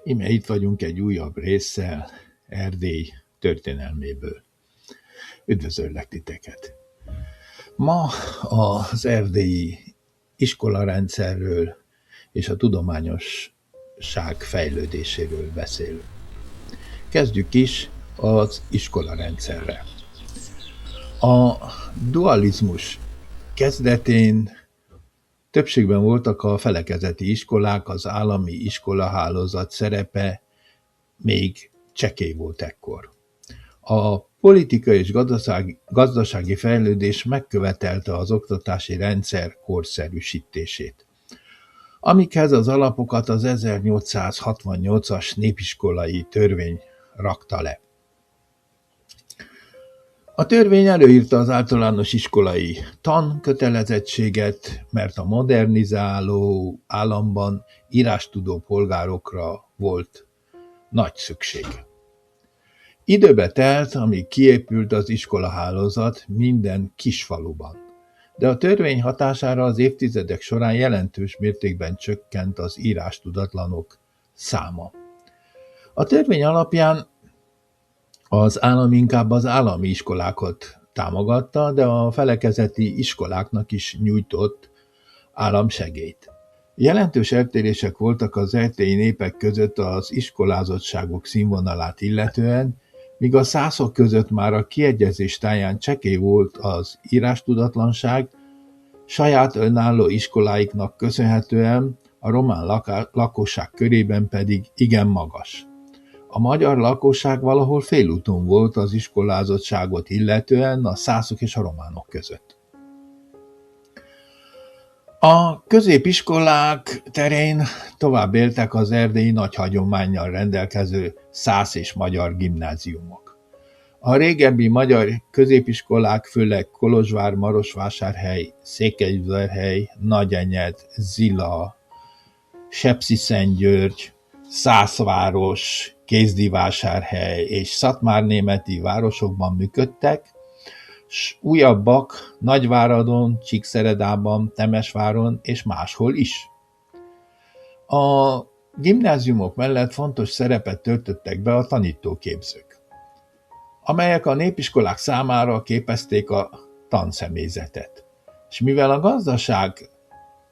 Íme itt vagyunk egy újabb résszel Erdély történelméből. Üdvözöllek titeket! Ma az erdélyi iskolarendszerről és a tudományosság fejlődéséről beszélünk. Kezdjük is az iskolarendszerrel. A dualizmus kezdetén többségben voltak a felekezeti iskolák, az állami iskolahálózat szerepe még csekély volt ekkor. A politikai és gazdasági fejlődés megkövetelte az oktatási rendszer korszerűsítését, amikhez az alapokat az 1868-as népiskolai törvény rakta le. A törvény előírta az általános iskolai tankötelezettséget, mert a modernizáló államban írástudó polgárokra volt nagy szükség. Időbe telt, amíg kiépült az iskolahálózat minden kisfaluban, de a törvény hatására az évtizedek során jelentős mértékben csökkent az írástudatlanok száma. A törvény alapján az állam inkább az állami iskolákat támogatta, de a felekezeti iskoláknak is nyújtott államsegélyt. Jelentős eltérések voltak az erdélyi népek között az iskolázottságok színvonalát illetően, míg a szászok között már a kiegyezés táján csekély volt az írástudatlanság, saját önálló iskoláiknak köszönhetően a román lakosság körében pedig igen magas. A magyar lakosság valahol félúton volt az iskolázottságot illetően a szászok és a románok között. A középiskolák terén tovább éltek az erdélyi nagy hagyománnyal rendelkező szász és magyar gimnáziumok. A régebbi magyar középiskolák főleg Kolozsvár, Marosvásárhely, Székelyudvarhely, Nagyenyed, Zila, Sepsiszentgyörgy, Szászváros, Kézdivásárhely és Szatmárnémeti városokban működtek, s újabbak Nagyváradon, Csíkszeredában, Temesváron és máshol is. A gimnáziumok mellett fontos szerepet töltöttek be a tanítóképzők, amelyek a népiskolák számára képezték a tanszemélyzetet. És mivel a gazdaság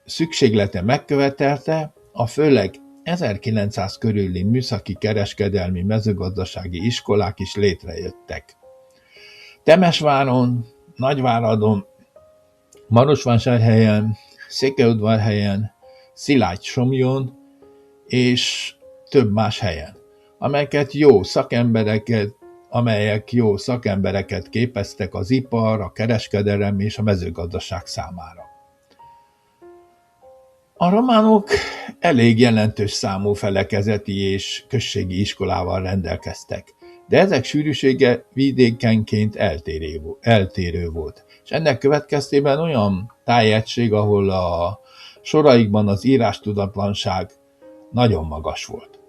szükséglete megkövetelte, a főleg 1900 körüli műszaki kereskedelmi mezőgazdasági iskolák is létrejöttek. Temesváron, Nagyváradon, Marosvásárhelyen, Székelyudvarhelyen, Szilágysomlyon és több más helyen, amelyek jó szakembereket képeztek az ipar, a kereskedelem és a mezőgazdaság számára. A románok elég jelentős számú felekezeti és községi iskolával rendelkeztek, de ezek sűrűsége vidékenként eltérő volt, és ennek következtében olyan tájegység, ahol a soraikban az írástudatlanság nagyon magas volt.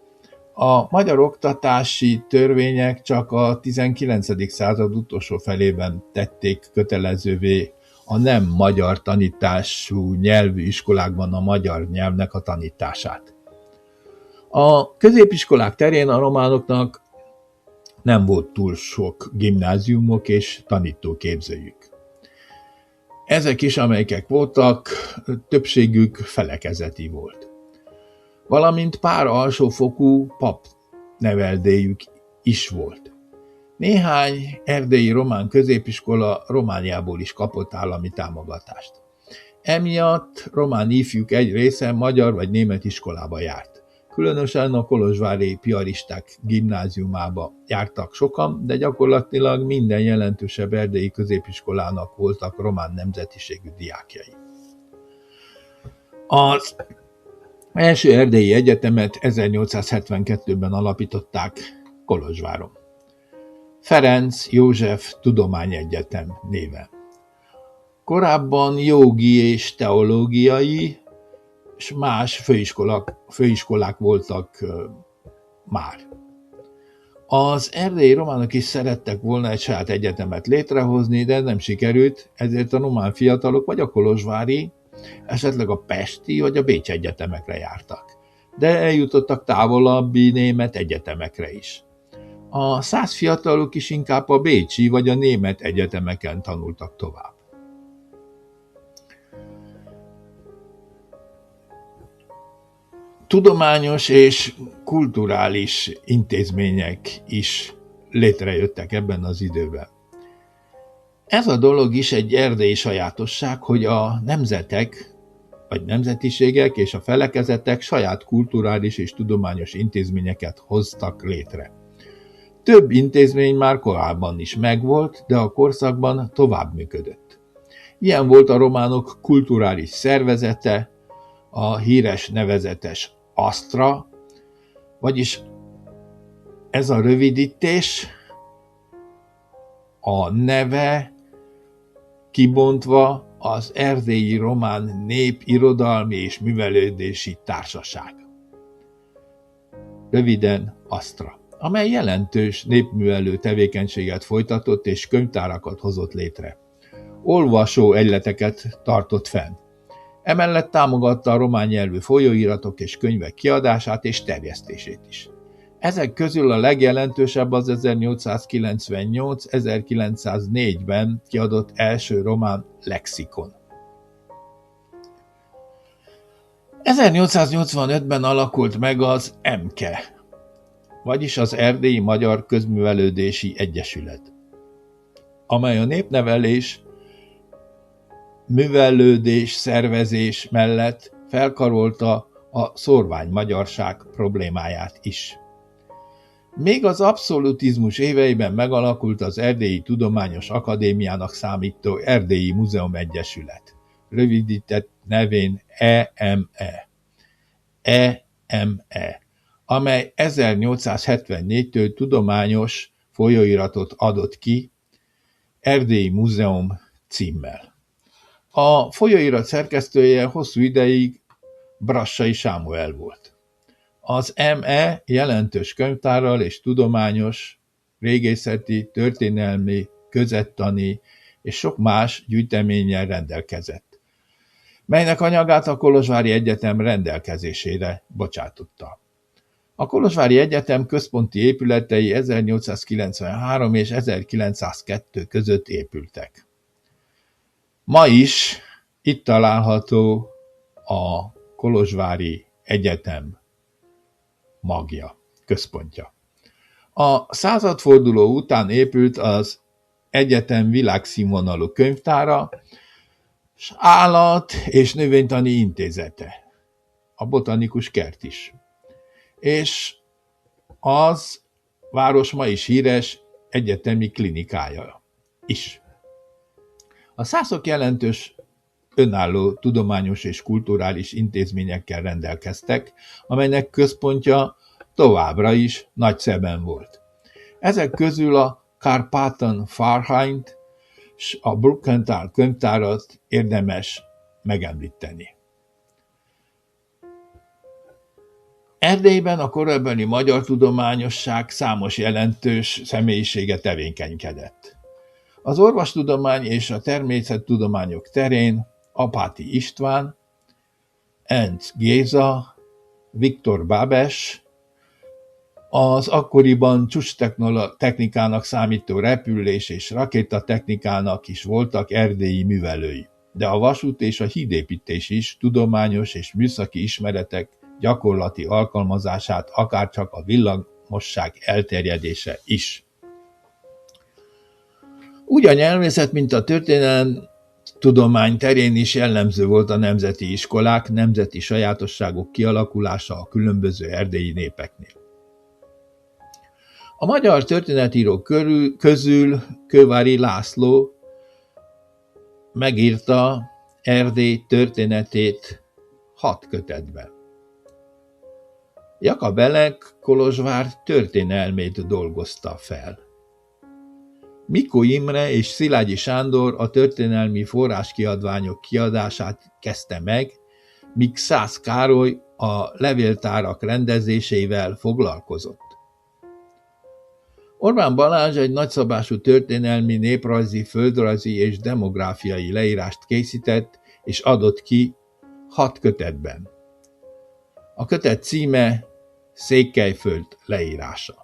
A magyar oktatási törvények csak a 19. század utolsó felében tették kötelezővé a nem magyar tanítású nyelvű iskolákban a magyar nyelvnek a tanítását. A középiskolák terén a románoknak nem volt túl sok gimnáziumok és tanítóképzőjük. Ezek is, amelyek voltak, többségük felekezeti volt. Valamint pár alsófokú pap neveldéjük is volt. Néhány erdélyi román középiskola Romániából is kapott állami támogatást. Emiatt román ifjúk egy része magyar vagy német iskolába járt. Különösen a kolozsvári piaristák gimnáziumába jártak sokan, de gyakorlatilag minden jelentősebb erdélyi középiskolának voltak román nemzetiségű diákjai. Az első erdélyi egyetemet 1872-ben alapították Kolozsváron. Ferenc József Tudományegyetem néven. Korábban jogi és teológiai és más főiskolák voltak már. Az erdélyi románok is szerettek volna egy saját egyetemet létrehozni, de ez nem sikerült, ezért a román fiatalok vagy a kolozsvári, esetleg a pesti vagy a bécsi egyetemekre jártak. de eljutottak távolabbi német egyetemekre is. A 100 fiatalok is inkább a bécsi vagy a német egyetemeken tanultak tovább. Tudományos és kulturális intézmények is létrejöttek ebben az időben. Ez a dolog is egy erdélyi sajátosság, hogy a nemzetek, vagy nemzetiségek és a felekezetek saját kulturális és tudományos intézményeket hoztak létre. Több intézmény már korábban is megvolt, de a korszakban tovább működött. Ilyen volt a románok kulturális szervezete, a híres nevezetes Astra, vagyis ez a rövidítés, a neve kibontva az Erdélyi Román Nép Irodalmi és Művelődési Társaság. Röviden Astra, amely jelentős népművelő tevékenységet folytatott és könyvtárakat hozott létre. Olvasó egyleteket tartott fenn. Emellett támogatta a román nyelvű folyóiratok és könyvek kiadását és terjesztését is. Ezek közül a legjelentősebb az 1898-1904-ben kiadott első román lexikon. 1885-ben alakult meg az EMKE, vagyis az Erdélyi Magyar Közművelődési Egyesület, amely a népnevelés, művelődés, szervezés mellett felkarolta a szórványmagyarság problémáját is. Még az abszolutizmus éveiben megalakult az Erdélyi Tudományos Akadémiának számító Erdélyi Múzeum Egyesület, rövidített nevén EME, amely 1874-től tudományos folyóiratot adott ki Erdélyi Múzeum címmel. A folyóirat szerkesztője hosszú ideig Brassai Sámuel volt. Az ME jelentős könyvtárral és tudományos, régészeti, történelmi, közettani és sok más gyűjteménnyel rendelkezett, melynek anyagát a Kolozsvári Egyetem rendelkezésére bocsátotta. A Kolozsvári Egyetem központi épületei 1893 és 1902 között épültek. Ma is itt található a Kolozsvári Egyetem magja, központja. A századforduló után épült az egyetem világszínvonalú könyvtára, s állat- és növénytani intézete, a botanikus kert is, és az város ma is híres egyetemi klinikája is. A szászok jelentős önálló tudományos és kulturális intézményekkel rendelkeztek, amelynek központja továbbra is Nagyszeben volt. Ezek közül a Kárpátalján-Vereint és a Brukenthal könyvtárat érdemes megemlíteni. Erdélyben a korabeli magyar tudományosság számos jelentős személyisége tevékenykedett. Az orvostudomány és a természettudományok terén Apáti István, Encz Géza, Viktor Babes, az akkoriban csúcstechnikának számító repülés és rakétatechnikának is voltak erdélyi művelői, de a vasút és a hídépítés is tudományos és műszaki ismeretek gyakorlati alkalmazását, akárcsak a villamosság elterjedése is. Úgy a nyelvészet, mint a történelem tudomány terén is jellemző volt a nemzeti iskolák, nemzeti sajátosságok kialakulása a különböző erdélyi népeknél. A magyar történetírók közül Kővári László megírta Erdély történetét 6 kötetben. Jakab Elek Kolozsvár történelmét dolgozta fel. Mikó Imre és Szilágyi Sándor a történelmi forráskiadványok kiadását kezdte meg, míg Szász Károly a levéltárak rendezésével foglalkozott. Orbán Balázs egy nagyszabású történelmi, néprajzi, földrajzi és demográfiai leírást készített és adott ki 6 kötetben. A kötet címe Székelyföld leírása.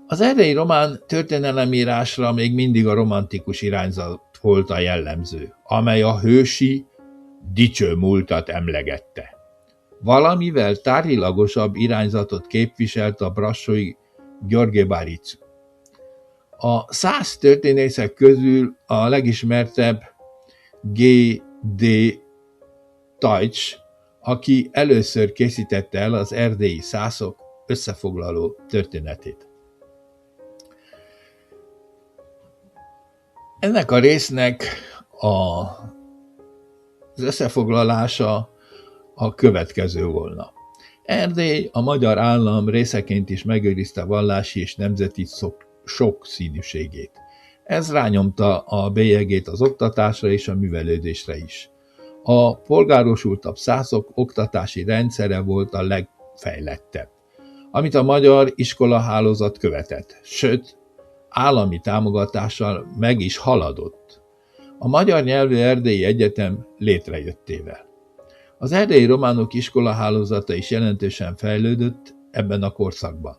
Az erdélyi román történelemírásra még mindig a romantikus irányzat volt a jellemző, amely a hősi, dicső múltat emlegette. Valamivel tárgyilagosabb irányzatot képviselt a brassói Gheorghe Barițu. A 100 történészek közül a legismertebb G.D. Tajcs, aki először készítette el az erdélyi szászok összefoglaló történetét. Ennek a résznek az összefoglalása a következő volna. Erdély a magyar állam részeként is megőrizte vallási és nemzeti sokszínűségét. Ez rányomta a bélyegét az oktatásra és a művelődésre is. A polgárosultabb szászok oktatási rendszere volt a legfejlettebb, amit a magyar iskolahálózat követett, sőt, állami támogatással meg is haladott. A magyar nyelvű erdélyi egyetem létrejöttével. Az erdélyi románok iskolahálózata is jelentősen fejlődött ebben a korszakban.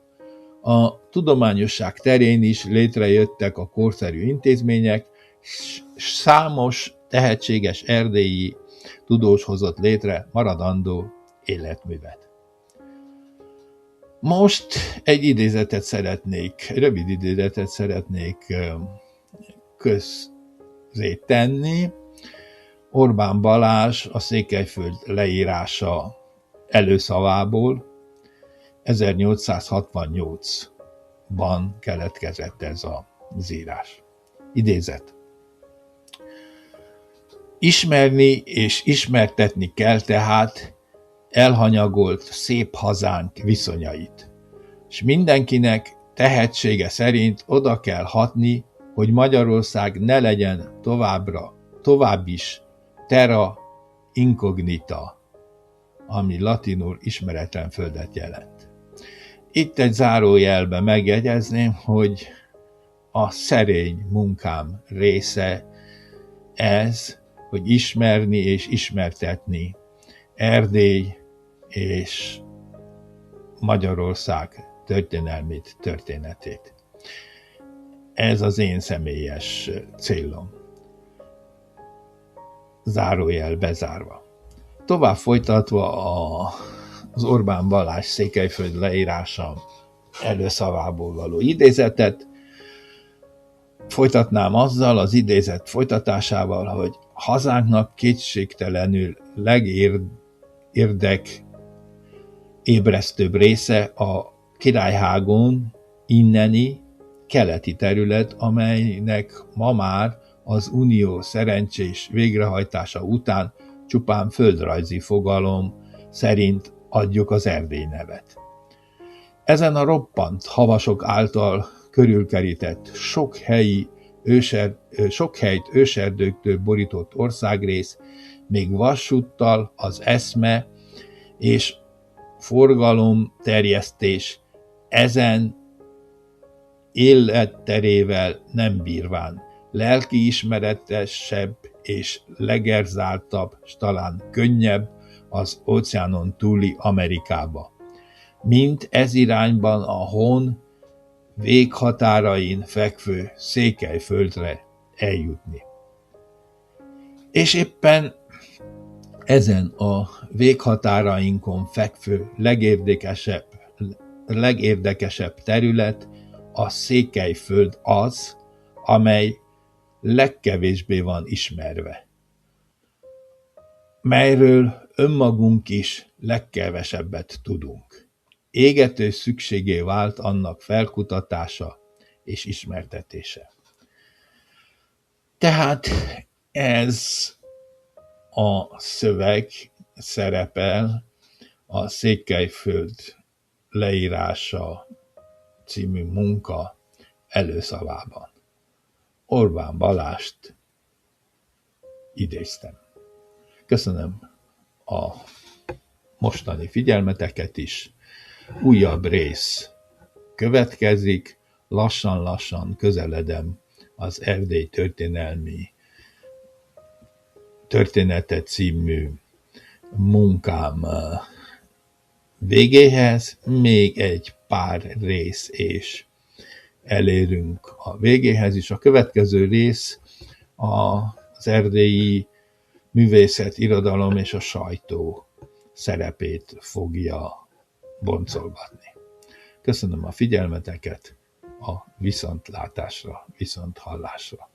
A tudományosság terén is létrejöttek a korszerű intézmények, számos tehetséges erdélyi tudós hozott létre maradandó életművet. Most egy rövid idézetet szeretnék közzé tenni. Orbán Balázs a Székelyföld leírása előszavából 1868-ban keletkezett ez az írás. Idézet. Ismerni és ismertetni kell tehát elhanyagolt szép hazánk viszonyait, és mindenkinek tehetsége szerint oda kell hatni, hogy Magyarország ne legyen tovább is terra incognita, ami latinul ismeretlen földet jelent. Itt egy zárójelbe megjegyezném, hogy a szerény munkám része ez, hogy ismerni és ismertetni Erdély és Magyarország történetét. Ez az én személyes célom. Zárójel bezárva. Tovább folytatva az Orbán Balázs Székelyföld leírása előszavából való idézetet, folytatnám azzal az idézet folytatásával, hogy hazánknak kétségtelenül legérdekébresztőbb része a Királyhágón inneni keleti terület, amelynek ma már az unió szerencsés végrehajtása után csupán földrajzi fogalom szerint adjuk az Erdély nevet. Ezen a roppant havasok által körülkerített sok helyt őserdőktől borított országrész még vasúttal az eszme és forgalomterjesztés ezen életterével nem bírván, lelkiismeretesebb és legerzáltabb, s talán könnyebb az óceánon túli Amerikába, mint ez irányban a hon véghatárain fekvő Székelyföldre eljutni. És éppen ezen a véghatárainkon fekvő legérdekesebb terület a Székelyföld az, amely legkevésbé van ismerve, melyről önmagunk is legkevesebbet tudunk. Égető szükségé vált annak felkutatása és ismertetése. Tehát ez a szöveg szerepel a Székelyföld leírása című munka előszavában. Orbán Balást idéztem. Köszönöm a mostani figyelmeteket is. Újabb rész következik, lassan-lassan közeledem az Erdély története című munkám végéhez még egy pár rész, és elérünk a végéhez is. A következő rész az erdélyi művészet, irodalom és a sajtó szerepét fogja boncolgatni. Köszönöm a figyelmeteket, a viszontlátásra, viszonthallásra.